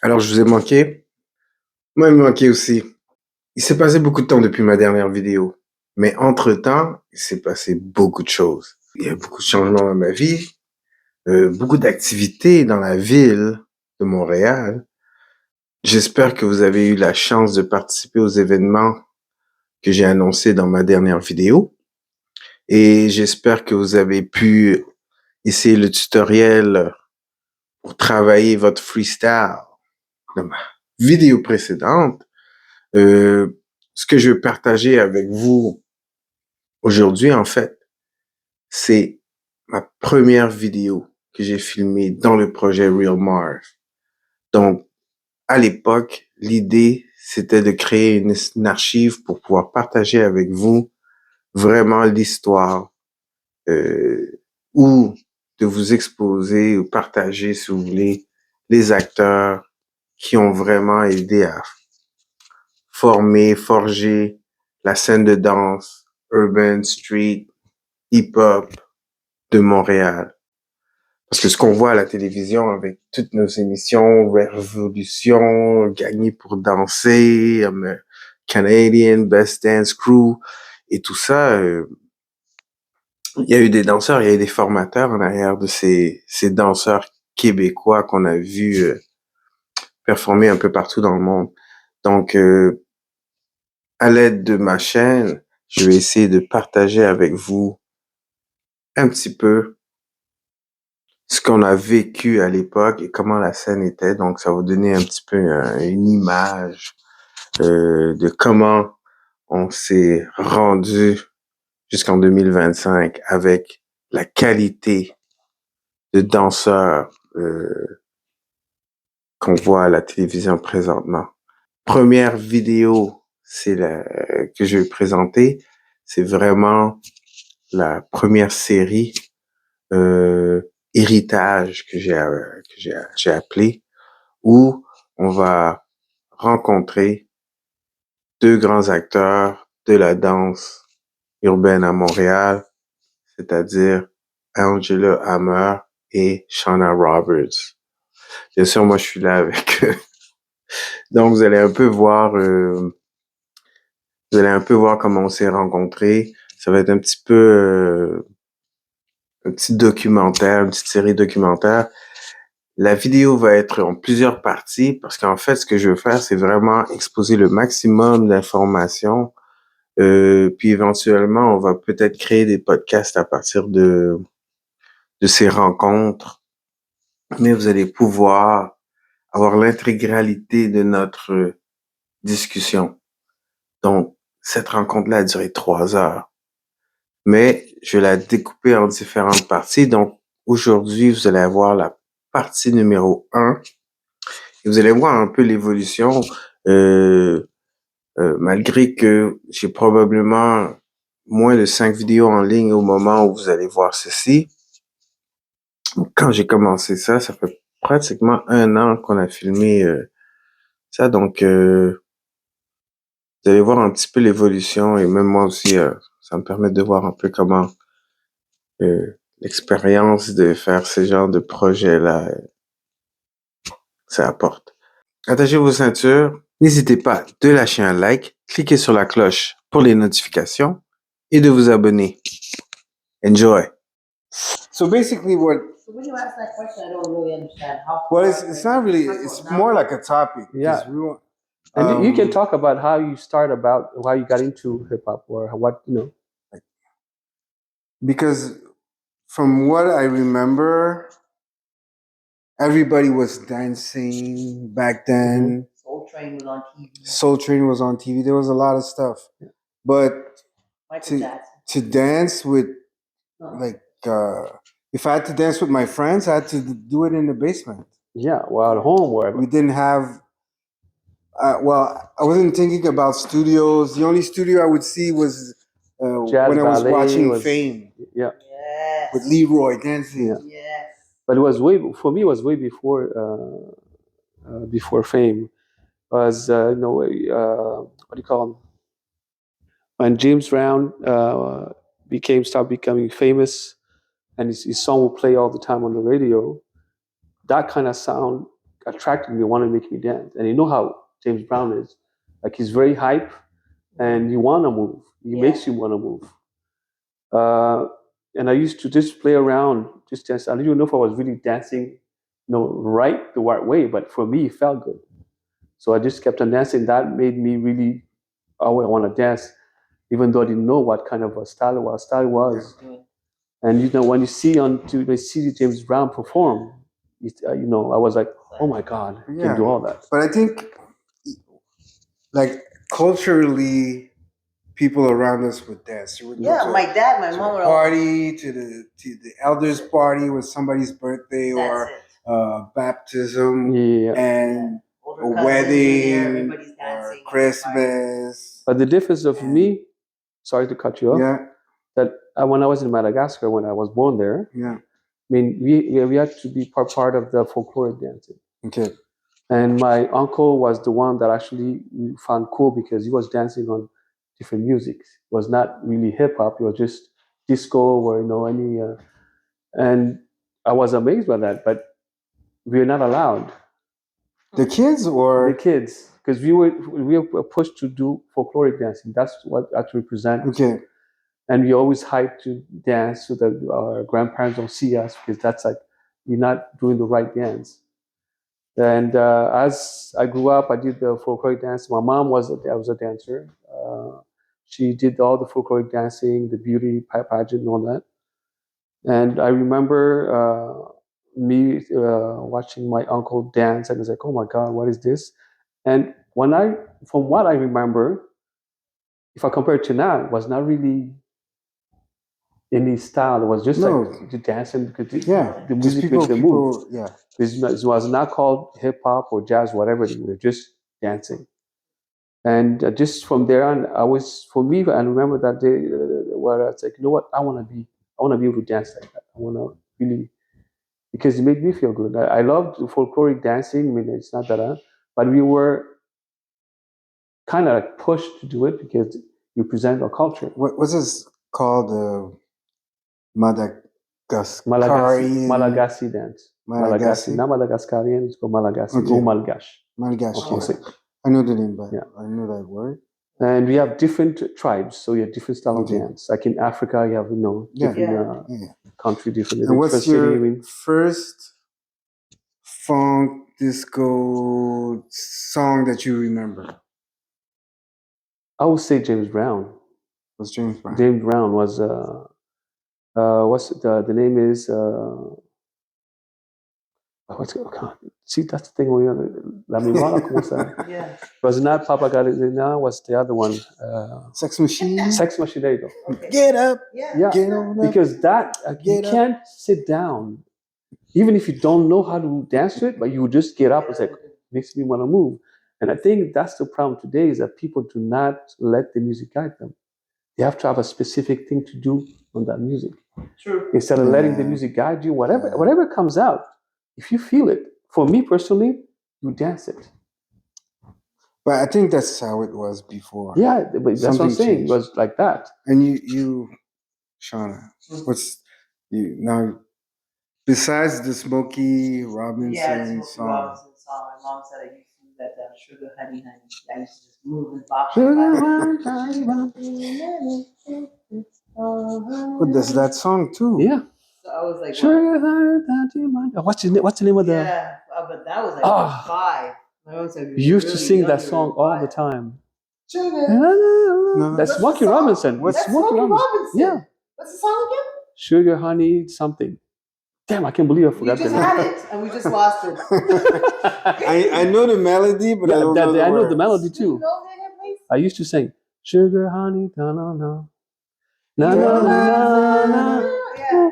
Alors, je vous ai manqué. Moi, il me manquait aussi. Il s'est passé beaucoup de temps depuis ma dernière vidéo. Mais entre-temps, il s'est passé beaucoup de choses. Il y a beaucoup de changements dans ma vie, beaucoup d'activités dans la ville de Montréal. J'espère que vous avez eu la chance de participer aux événements que j'ai annoncés dans ma dernière vidéo. Et j'espère que vous avez pu essayer le tutoriel pour travailler votre freestyle dans ma vidéo précédente. Ce que je veux partager avec vous aujourd'hui, en fait, c'est ma première vidéo que j'ai filmée dans le projet Real Mars. Donc, à l'époque, l'idée, c'était de créer une archive pour pouvoir partager avec vous vraiment l'histoire ou de vous exposer ou partager, si vous voulez, les acteurs qui ont vraiment aidé à former, forger la scène de danse, urban, street, hip-hop de Montréal. Parce que ce qu'on voit à la télévision avec toutes nos émissions, Révolution, Gagner pour danser, Canadian, Best Dance Crew, et tout ça, il y a eu des danseurs, il y a eu des formateurs en arrière de ces danseurs québécois qu'on a vus performer un peu partout dans le monde. Donc, à l'aide de ma chaîne, je vais essayer de partager avec vous un petit peu ce qu'on a vécu à l'époque et comment la scène était. Donc, ça va vous donner un petit peu une image de comment on s'est rendu jusqu'en 2025 avec la qualité de danseurs qu'on voit à la télévision présentement. Première vidéo, que je vais présenter, c'est vraiment la première série Héritage que j'ai appelé, où on va rencontrer deux grands acteurs de la danse urbaine à Montréal, c'est-à-dire Angelo Ameur et Shauna Roberts. Bien sûr, moi, je suis là avec eux. Donc, vous allez un peu voir comment on s'est rencontrés. Ça va être un petit peu un petit documentaire, une petite série documentaire. La vidéo va être en plusieurs parties parce qu'en fait, ce que je veux faire, c'est vraiment exposer le maximum d'informations. Puis éventuellement, on va peut-être créer des podcasts à partir de ces rencontres. Mais vous allez pouvoir avoir l'intégralité de notre discussion. Donc, cette rencontre-là a duré 3 heures. Mais je vais la découper en différentes parties. Donc, aujourd'hui, vous allez avoir la partie numéro 1. Et vous allez voir un peu l'évolution, malgré que j'ai probablement moins de 5 vidéos en ligne au moment où vous allez voir ceci. Quand j'ai commencé ça, ça fait pratiquement 1 an qu'on a filmé ça. Donc, vous allez voir un petit peu l'évolution et même moi aussi, ça me permet de voir un peu comment l'expérience de faire ce genre de projet-là, ça apporte. Attachez vos ceintures. N'hésitez pas de lâcher un like, cliquez sur la cloche pour les notifications et de vous abonner. Enjoy. So basically what... So when you ask that question, I don't really understand how... Well, it's not really... It's more like a topic. Yeah. We want, And you can talk about how you how you got into hip-hop or what, Because from what I remember, everybody was dancing back then. Soul Train was on TV. Soul Train was on TV. There was a lot of stuff. But to dance with, like, if I had to dance with my friends, I had to do it in the basement. Yeah, well, at home, wherever. We didn't have... well, I wasn't thinking about studios. The only studio I would see was when I was watching Fame. Yeah. Yes. With Leroy dancing. Yeah. Yes. But it was way before Fame. Was what do you call him? When James Brown started becoming famous, and his song would play all the time on the radio, that kind of sound attracted me, wanted to make me dance. And you know how James Brown is. Like, he's very hype, and you want to move. He makes you want to move. And I used to just play around, just dance. I don't even know if I was really dancing, the right way, but for me, it felt good. So I just kept on dancing. That made me really, I want to dance, even though I didn't know what kind of a style it was. Yeah. And when you see James Brown perform, I was like, oh my God, I can do all that. But I think, like, culturally, people around us would dance. Would Yeah, my dad, my mom would party to the elders' party with somebody's birthday or baptism and a wedding or Christmas. But the difference of me, sorry to cut you off, that when I was in Madagascar, when I was born there, I mean, we had to be part of the folkloric dancing. Okay. And my uncle was the one that actually we found cool because he was dancing on different music. It was not really hip hop. It was just disco or any. And I was amazed by that, but we were not allowed. The kids or the kids, because we were pushed to do folkloric dancing. That's what actually represents. Okay. And we always hyped to dance so that our grandparents don't see us, because that's like you're not doing the right dance. And as I grew up, I did the folkloric dance. My mom was a dancer. She did all the folkloric dancing, the beauty pageant, and all that. And I remember me watching my uncle dance, and I was like, "Oh my God, what is this?" And from what I remember, if I compare it to now, it was not really any style. It was just like the dancing, the music makes them move. Yeah. It was not called hip hop or jazz, whatever. We were just dancing. And just from there on, I remember that day where I was like, you know what, I want to be able to dance like that. I want to really, because it made me feel good. I loved folkloric dancing. I mean, it's not that, but we were kind of like pushed to do it because you present our culture. What was this called? Malagasy dance. Malagasy, not Madagascarian. It's called Malagasy or Malgache. Malagasy. I know the name, but I know that word. And we have different tribes, so you have different style of dance. Like in Africa, you have different country, different. And what's your first funk disco song that you remember? I would say James Brown. What's James Brown? James Brown was the name is see, that's the thing when La Mémoire commence à... It was not Papa Got It Now, was the other one. Sex Machine? Sex Machine, there you go. Okay. Get up! Yeah. Get on up! Because that, you can't sit down. Even if you don't know how to dance to it, but you just get up and say, makes me want to move. And I think that's the problem today, is that people do not let the music guide them. They have to have a specific thing to do on that music. True. Instead of letting the music guide you, whatever comes out, if you feel it, for me personally, you dance it. But I think that's how it was before. Yeah, but that's what I'm saying. Changed. It was like that. And you, Shauna, now, besides the Smokey Robinson song? My mom said I used to do that Sugar Honey Honey. I used to just move and bop. But there's that song too. Yeah. So I was like, Sugar Honey, what's the name of the? Yeah, but that was like 5. You used to sing that song all the time. No, that's Smokey Robinson. That's Smokey Robinson. Yeah. What's the song again? Sugar Honey something. Damn, I can't believe I forgot that. We just had it and we just lost it. I know the melody, but I don't know the words. I know the melody too. You know that, please? I used to sing Sugar Honey, na na na, na na na na. Yeah.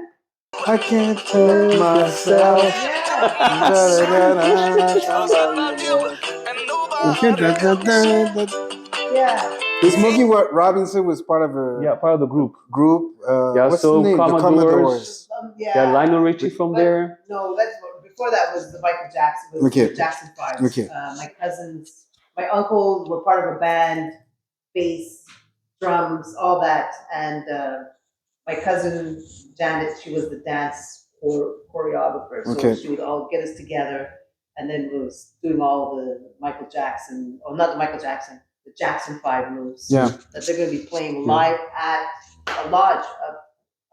I can't take myself. Yeah. Smokey Robinson was part of the group. What's so the name? The Commodores. Lionel Richie from there. No, before that was the Michael Jackson. It was the Jackson 5. Okay. My uncles were part of a band, bass, drums, all that, and my cousin Janet, she was the dance choreographer, so she would all get us together and then was doing all the Michael Jackson, or not the Michael Jackson, the Jackson 5 moves. Yeah. That they're going to be playing live at a lodge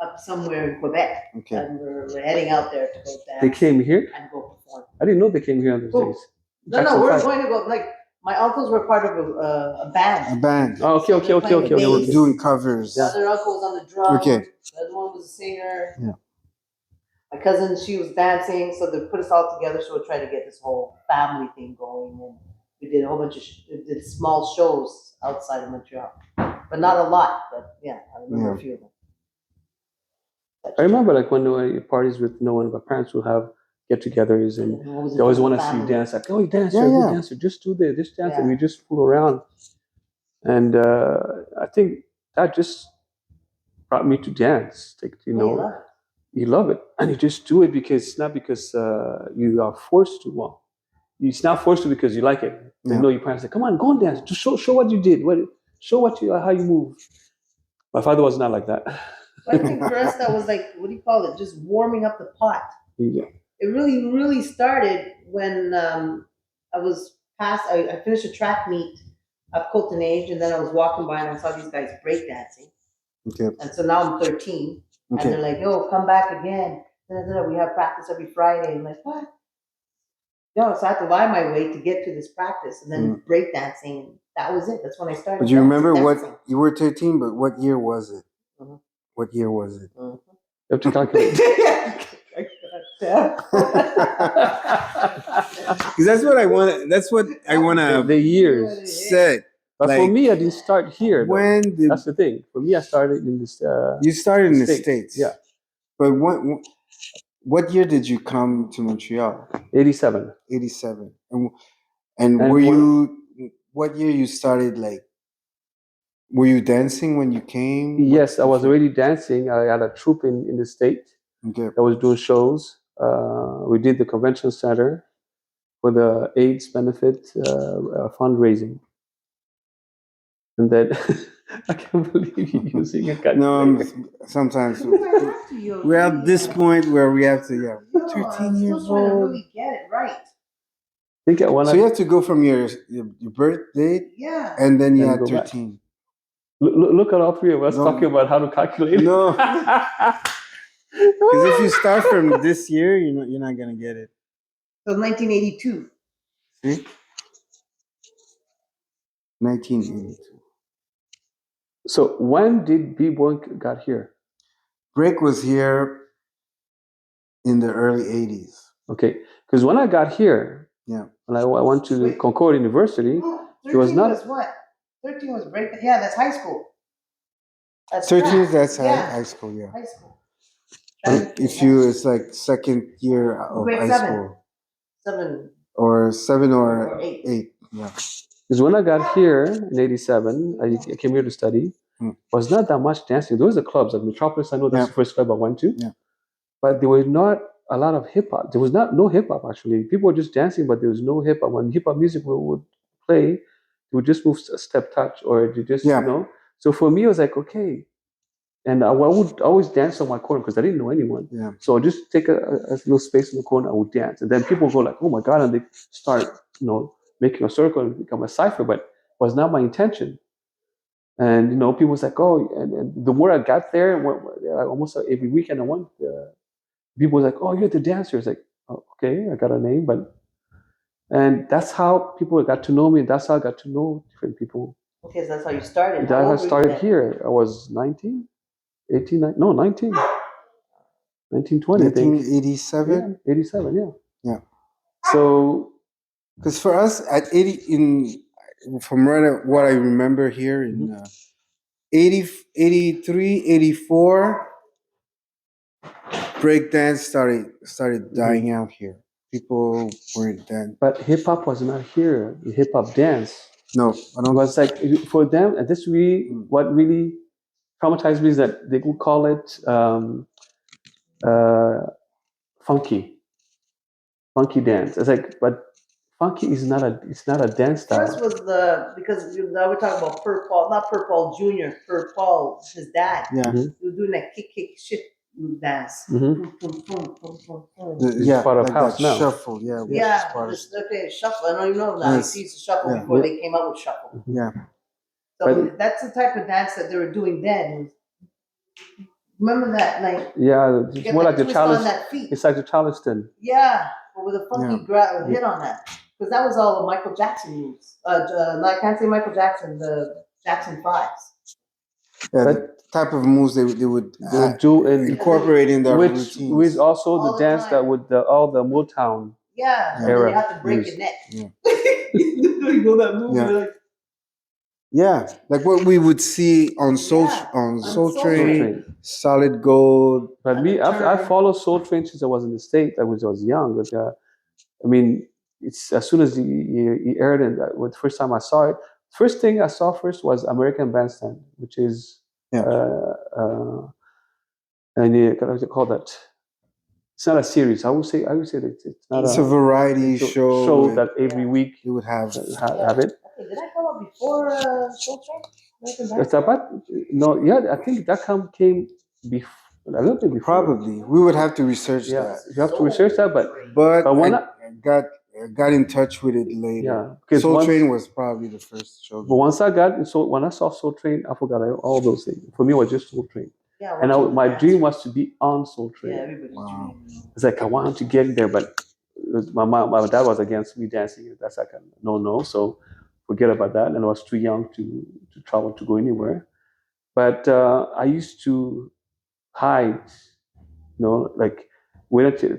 up somewhere in Quebec. Okay. And we're heading out there to go dance. They came here? And go perform. I didn't know they came here on those days. No, we're going to go, like, my uncles were part of a band. A band. Oh, okay. They were doing covers. The other uncle was on the drums. Okay. The other one was a singer. Yeah. My cousin, she was dancing, so they put us all together, so we tried to get this whole family thing going. And we did a whole bunch of did small shows outside of Montreal. But not a lot, but yeah, I remember a few of them. I remember like when we were parties with one of our parents would have get-togethers, and they always want to see you dance. Like, oh, you dance, you're a good dancer. Just do this dance, and we just fool around. And I think that just brought me to dance. Like, you love it, and you just do it because not because you are forced to. Well, it's not forced to because you like it. You know your parents say, "Come on, go and dance. Just show what you did. Show how you move." My father was not like that. I think for us that was like, what do you call it? Just warming up the pot. Yeah. It really started when I finished a track meet at Copenhagen, and then I was walking by and I saw these guys breakdancing. Okay. And so now I'm 13. Okay. And they're like, yo, come back again. We have practice every Friday. I'm like, what? No, so I had to lie my way to get to this practice, and then breakdancing. That was it. That's when I started. But you remember what you were 13, but what year was it? Mm-hmm. What year was it? You have to calculate. Because that's what I want. That's what I want to. The years Say. But for me, I didn't start here. That's the thing. For me, I started in this. You started in the States. Yeah. But what year did you come to Montreal? 87. 87. And were you? What year you started? Like, were you dancing when you came? Yes, I was already dancing. I had a troupe in the state. Okay. I was doing shows. We did the convention center for the AIDS benefit fundraising. And then I can't believe you're using a calculator. No, sometimes we're at this point where we have to. 13 years old. To really get it right. So you have to go from your birth date, and then you had 13. Look at all three of us talking about how to calculate. No, because if you start from this year, you're not gonna get it. So 1982. See, 1982. So when did B-Boy got here? Break was here in the early 80s. Okay, because when I got here, when I went to Concord University, it was not. Was what? 13 was break. Yeah, that's high school. That's 13. That's high school. Yeah. High school. It's like second year of high school. 7 or 8. Yeah. Because when I got here in 87, I came here to study. Was not that much dancing. There was the clubs like Metropolis. I know that's the first club I went to. Yeah. But there was not a lot of hip hop. There was no hip hop actually. People were just dancing, but there was no hip hop. When hip hop music would play, they would just move a step touch, or you just So for me, it was like okay, and I would always dance on my corner because I didn't know anyone. Yeah. So I just take a little space in the corner. I would dance, and then people would go like, "Oh my god!" and they start, making a circle and become a cipher. But it was not my intention. And people was like, "Oh," and the more I got there, almost every weekend I went. People was like, "Oh, you're the dancer." It's like, oh, okay, I got a name, and that's how people got to know me. And that's how I got to know different people. Okay, so that's how you started. That I started here. I was 19, 18, 19, no, 19, 1920, 1987? 87, yeah. Yeah. So, because for us at 80, from what I remember here in 80, 83, 84, breakdance started dying out here. People weren't dancing. But hip hop was not here. Hip hop dance. No, I don't. It was like for them, and this really what really traumatized me is that they would call it funky dance. It's like, but funky is not a dance style. First was because now we're talking about not Per Paul Jr., Per Paul, his dad. Yeah. He was doing that kick shit. He was dance. Mhm. Boom, boom, boom, boom, boom, boom. Yeah, part of like house that now. shuffle. Yeah, which is Yeah, part of this, okay, shuffle. I don't even know now. Yes. You used to shuffle Yeah. before Yeah. they came out with shuffle. yeah. So But- that's the type of dance that they were doing then. Remember that, like, Yeah, you it's get more the like the twist on Charleston. that feet. It's like the Charleston. Yeah, but with a funky Yeah. hit on that. Because that was all Michael Jackson moves. I can't say Michael Jackson, the Jackson 5s. Yeah, But- the type of moves they would They would do in incorporate in their which routines. is also All the the dance time. that would all the Motown. Yeah, and then Era you have to break used. your neck. Yeah. You know that move, Yeah. you're like, Yeah, like what we would see on Soul Yeah, on on Soul Soul Train, Train. Solid Gold. But me, I Turn. followed Soul Train since I was in the States. I was young, but I mean, it's as soon as he aired it. The first time I saw it, first thing I saw first was American Bandstand, which is Yeah. and what do you call that? It's not a series. I would say that it's not It's a variety it's a show. that every Yeah. week You would have. have it. Okay, did I come up before Soul Train? American It's Bandstand? about no, yeah. I think that came before a little bit before. Probably, we would have to research Yeah, that. you have to research that, but But when I got in touch with it later. Yeah, because Soul once- Train was probably the first show. But once when I saw Soul Train, I forgot all those things. For me, it was just Soul Train, Yeah, and watching the my dance. dream was to be on Soul Train. Yeah, everybody's Wow. dream. It's like I wanted to get there, but my dad was against me dancing. That's like a no. So forget about that. And I was too young to travel to go anywhere. But I used to hide, like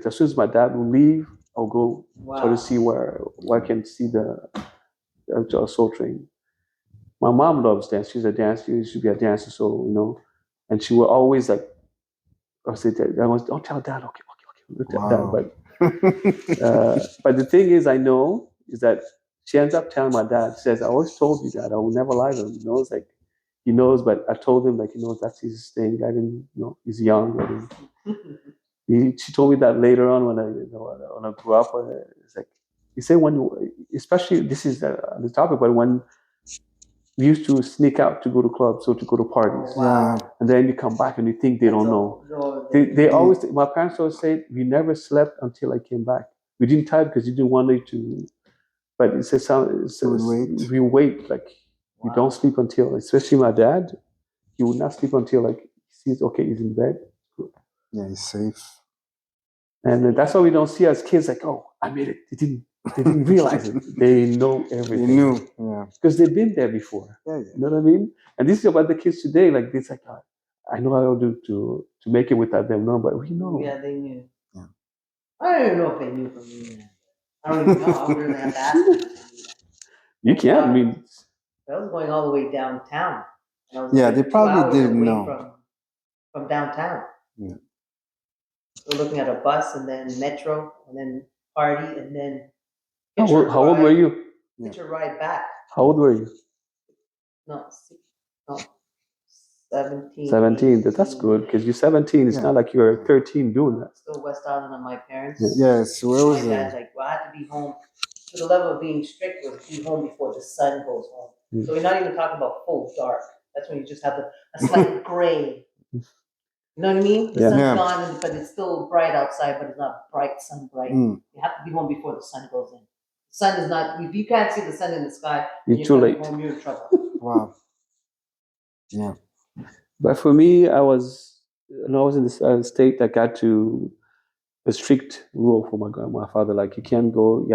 as soon as my dad would leave, I'll go try Wow. to see where I can see the Soul Train. My mom loves dance. She's a dancer. She used to be a dancer, so and she will always like. I said, don't tell dad. Okay, don't tell dad. Wow. But the thing is, I know is that she ends up telling my dad. She says, "I always told you that I will never lie to him." It's like he knows, but I told him like that's his thing. I didn't, he's young. She told me that later on when I grew up. It's like you say especially this is the topic, but when we used to sneak out to go to clubs or to go to parties, Yeah. and then you come back and you think they don't know. They always. My parents always say we never slept until I came back. We didn't tell because you didn't want it to. But it says we wait like we don't sleep until, especially my dad, he would not sleep until like he sees he's in bed. Yeah, he's safe. And that's why we don't see as kids like, oh, I made it. They didn't realize it. They know everything. They knew. Yeah. Because they've been there before. Yeah. You know what I mean? And this is about the kids today. Like it's like, I know how to do to make it without them. No, but we know. Yeah, they knew. Yeah. I don't even know if they knew from me. I don't even know. I really have to ask them. You can't. I mean, I was going all the way downtown. And I was Yeah, like they 2 probably hours didn't away know. From downtown. Yeah. So looking at a bus and then metro and then party and then how old were you? Get your ride back. How old were you? No, 17. 17. That's good because you're 17. It's Yeah. not like you're 13 doing that. Still West Island on my parents. Yes. Where was My dad's it? like, well, I have to be home. To the level of being strict was be home before the sun goes home. Mm. So we're not even talking about full dark. That's when you just have a slight gray. You know what I mean? The Yeah. sun's Yeah. gone, but it's still bright outside, but it's not bright sun bright. Mm. You have to be home before the sun goes in. The sun is not. If you can't see the sun in the sky, and You're too coming late. home, you're in trouble. Wow. Yeah. But for me, I was in the state that got to a strict rule for my father. Like you can't go. You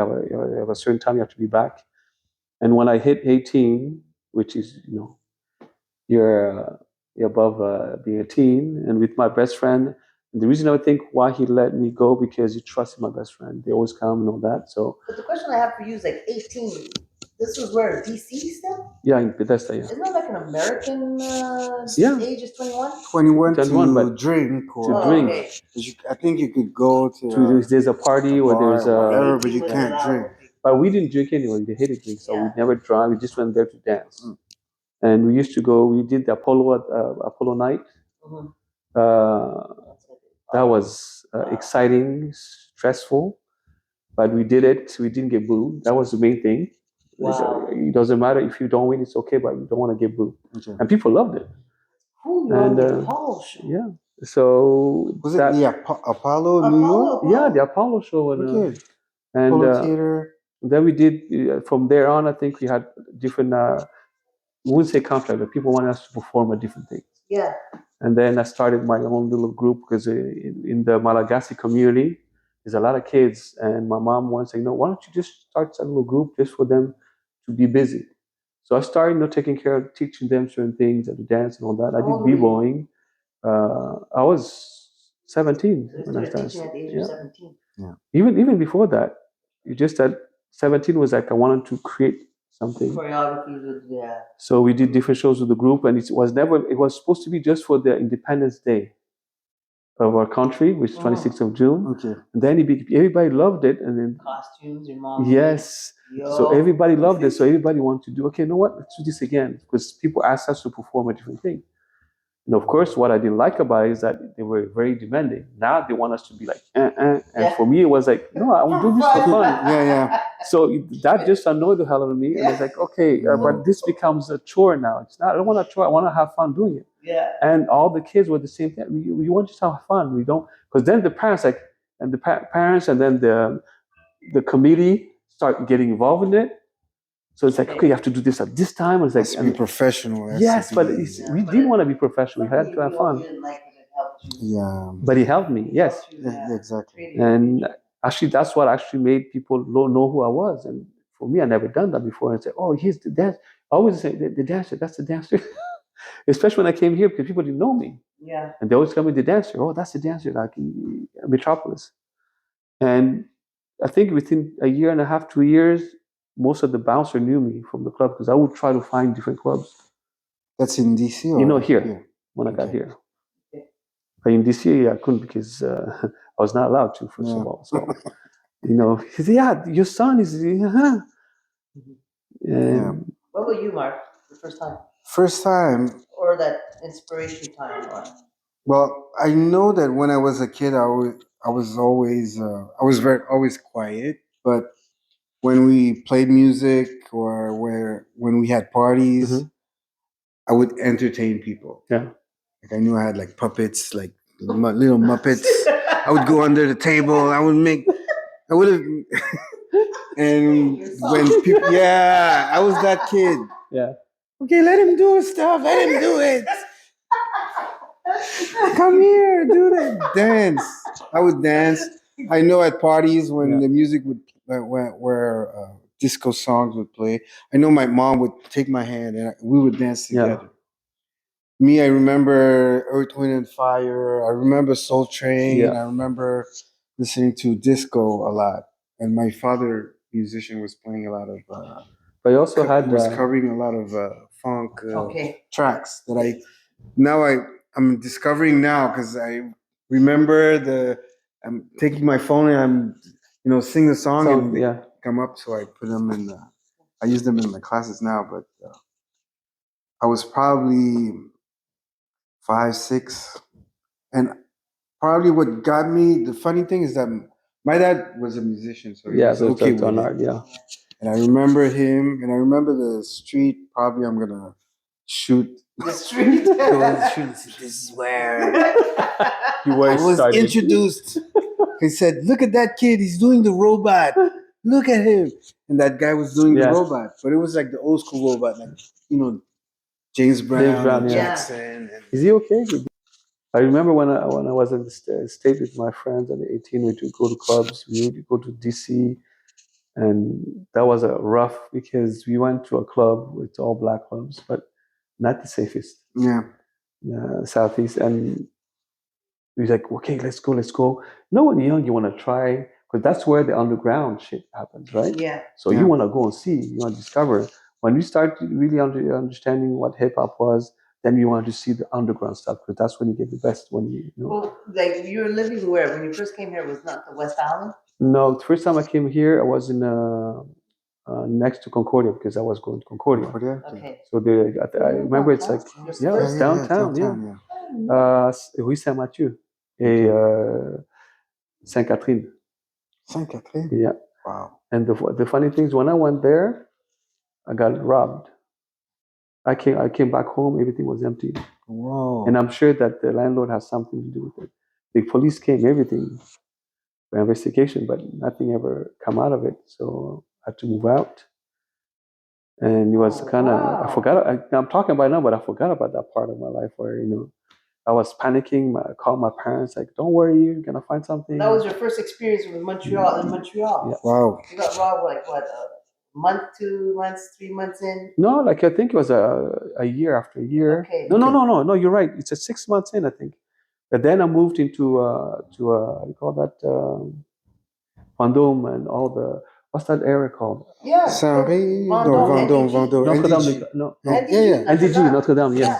have a certain time you have to be back. And when I hit 18, which is you're above being a teen, and with my best friend. The reason I would think why he let me go because he trusted my best friend. They always come and all that. So But the question I have for you is like 18. This was where DC still? yeah, in Bethesda, yeah. Isn't that like an American Yeah. age is 21? 21 21, to but drink. Or, to drink. Okay. I think you could go to. There's a party or bar there's or a. whatever, but you can't drink. But we didn't drink anyway. They hated drink, so we Yeah. never drank. We just went there to dance. Mm. And we used to go. We did the Apollo night. Mhm. That was exciting, stressful, but we did it. We didn't get booed. That was the main thing. Wow. It doesn't matter if you don't win; it's okay, but you don't want to get booed. Okay. And people loved it. Cool, you're on And, the Apollo show. Yeah, So Was it the Apollo, New York? Yeah, the Apollo show. Okay. And Apollo Theater. then we did, from there on, I think we had different, we wouldn't say contract, but people wanted us to perform at different things. Yeah. And then I started my own little group because in the Malagasy community, there's a lot of kids. And my mom once said, why don't you just start a little group just for them to be busy? So I started, taking care of teaching them certain things at the dance and all that. I did b-boying. I was 17 when I started teaching at the age of 17. Yeah. Even before that, just at 17 was like I wanted to create something. Choreography, yeah. So we did different shows with the group, and it was supposed to be just for the Independence Day of our country, which is 26th of June. Okay. And then everybody loved it, and then costumes, your mom. Yes. So everybody loved it. So everybody wanted to do. Okay, you know what? Let's do this again, because people asked us to perform a different thing. And of course, what I didn't like about it is that they were very demanding. Now they want us to be like, And for me, it was like, no, I will do this for fun. Yeah. So that just annoyed the hell out of me. And it's like, okay, but this becomes a chore now. It's not, I don't want to chore. I want to have fun doing it. Yeah. And all the kids were the same thing. We want to have fun. We don't, because then the parents, parents and then the committee start getting involved in it. So it's like, okay, you have to do this at this time. It's like, be professional. Yes, but we didn't want to be professional. We had to have fun. Yeah. But it helped me, yes. Yeah, exactly. And actually, that's what actually made people know who I was. And for me, I never done that before. And say, oh, he's the dancer. I always say, the dancer, that's the dancer. Especially when I came here, because people didn't know me. Yeah. And they always call me the dancer. Oh, that's the dancer, like in Metropolis. And I think within a year and a half, 2 years, most of the bouncer knew me from the club, because I would try to find different clubs. That's in DC? Or here, when I got here. But in DC, I couldn't, because I was not allowed to, first of all. So, he said, yeah, your son is, What about you, Mark, the first time? First time. Or that inspiration time? Well, I know that when I was a kid, I was always always quiet, but when we played music or when we had parties, I would entertain people. Yeah. Like I knew I had like puppets, like little Muppets. I would go under the table. I would have, and when people, I was that kid. Yeah. Okay, let him do his stuff. Let him do it. Come here, do that. Dance. I would dance. I know at parties when the music where disco songs would play, I know my mom would take my hand and we would dance together. Yeah. Me, I remember Earth, Wind and Fire. I remember Soul Train. Yeah. I remember listening to disco a lot. And my father, musician, was playing a lot of. But he also was covering a lot of funk tracks that I'm discovering now, because I remember I'm taking my phone and I'm sing the song and they come up, so I put them in I use them in my classes now. But I was probably 5, 6, and probably what got me. The funny thing is that my dad was a musician, so he was okay with it. Yeah. And I remember him, and I remember the street. Probably I'm gonna shoot the street. Go on the street and say, "This is where I was introduced." He said, "Look at that kid. He's doing the robot. Look at him." And that guy was doing the robot, but it was like the old school robot, like James Brown, Jackson. And is he okay? I remember when I was in the States with my friends at 18, we would go to clubs. We would go to DC. And that was rough, because we went to a club with all black clubs, but not the safest. Yeah. Southeast. And we was like, okay, let's go. When you're young, you want to try, because that's where the underground shit happens, right? Yeah. So you want to go and see, you want to discover. When you start really understanding what hip hop was, then you want to see the underground stuff, because that's when you get the best. Well, like you were living where when you first came here? Was not the West Island? No, the first time I came here, I was in next to Concordia, because I was going to Concordia. Okay. So I remember it's like it's downtown. Rue Saint-Mathieu et Sainte-Catherine. Sainte-Catherine. Yeah. Wow. And the funny thing is, when I went there, I got robbed. I came back home, everything was empty. Wow. And I'm sure that the landlord has something to do with it. The police came, everything, for investigation, but nothing ever come out of it. So I had to move out. And it was kind of, I'm talking about it now, but I forgot about that part of my life where, I was panicking. I called my parents, like, don't worry, you're going to find something. That was your first experience with Montreal, in Montreal. Yeah. Wow. You got robbed like what, a month, 2 months, 3 months in? No, like I think it was a year after a year. Okay. No, you're right. It's a 6 months in, I think. But then I moved into what do you call that? Vendôme and all the, what's that area called? Yeah. Saint-Ré, Vendôme. Vendôme. Notre-Dame, NDG. no. NDG, Notre-Dame, yes.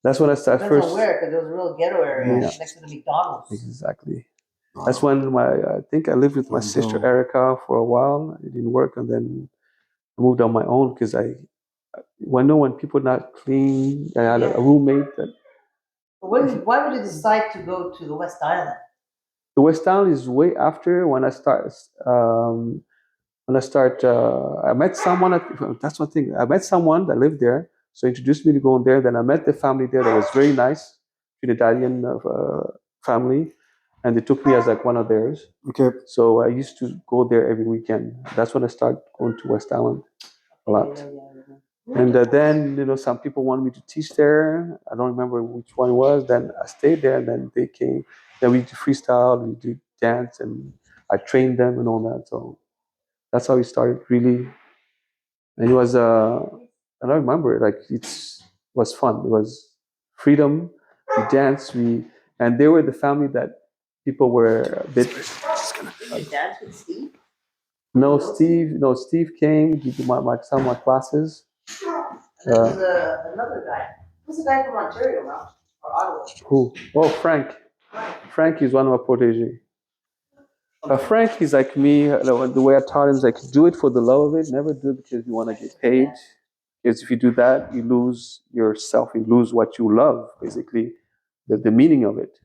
That's when I started Depends first. on where, because it was a real ghetto area Yeah. next to the McDonald's. Exactly. Wow. That's when I think I lived with my sister Vendôme. Erica for a while. It didn't work, and then I moved on my own because when people not clean, I had a roommate that. But why would you decide to go to the West Island? The West Island is way after when I start. I met someone. That's one thing. I met someone that lived there, so introduced me to going there. Then I met the family there that was very nice, Trinidadian family, and they took me as like one of theirs. Okay. So I used to go there every weekend. That's when I started going to West Island a lot. Yeah. And then, some people wanted me to teach there. I don't remember which one it was. Then I stayed there, and then they came. Then we did freestyle, we did dance, and I trained them and all that. So that's how it started, really. And it was, I don't remember, like it was fun. It was freedom. We danced, and they were the family that people were a bit. Did you dance with Steve? No, Steve came. He did some of my classes. And there was another guy. Who's the guy from Ontario now? Or Ottawa? Who? Oh, Frank. Frank is one of my protégés. Frank is like me. The way I taught him is like, do it for the love of it. Never do it because you want to get paid. Because if you do that, you lose yourself. You lose what you love, basically, the meaning of it.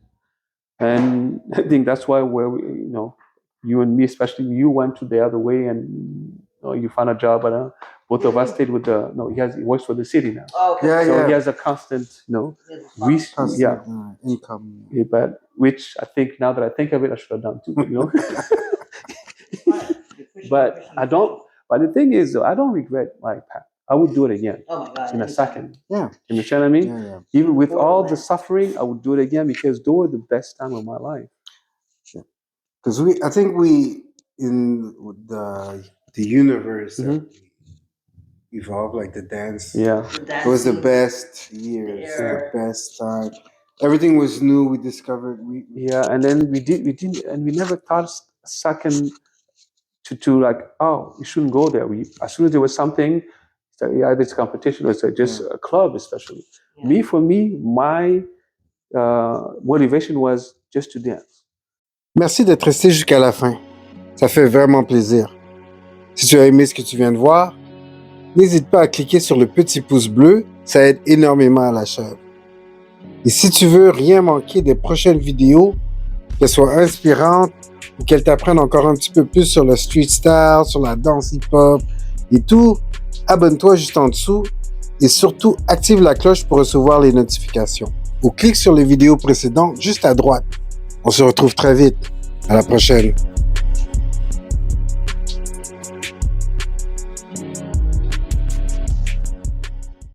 And I think that's why you and me, especially you, went to the other way and you found a job. But both of us stayed with he works for the city now. Oh, okay. Yeah, He has a constant, income. Yeah, but which I think now that I think of it, I should have done too. But I don't. But the thing is, though, I don't regret my path. I would do it again. Oh my God. In a second. Yeah. You understand what I mean? Yeah. Even with all the suffering, I would do it again because those were the best time of my life. Because I think in the universe evolved, like the dance. Yeah. It was the best years, the best time. Everything was new. We discovered. And then we didn't, and we never thought a second to like, oh, you shouldn't go there. As soon as there was something, either it's competition or it's just a club, especially. Yeah. For me, my motivation was just to dance. Merci d'être resté jusqu'à la fin. Ça fait vraiment plaisir. Si tu as aimé ce que tu viens de voir, n'hésite pas à cliquer sur le petit pouce bleu, ça aide énormément à la chaîne. Et si tu veux rien manquer des prochaines vidéos, qu'elles soient inspirantes ou qu'elles t'apprennent encore un petit peu plus sur le street style, sur la danse hip-hop et tout, abonne-toi juste en dessous et surtout active la cloche pour recevoir les notifications. Ou clique sur les vidéos précédentes juste à droite. On se retrouve très vite. À la prochaine.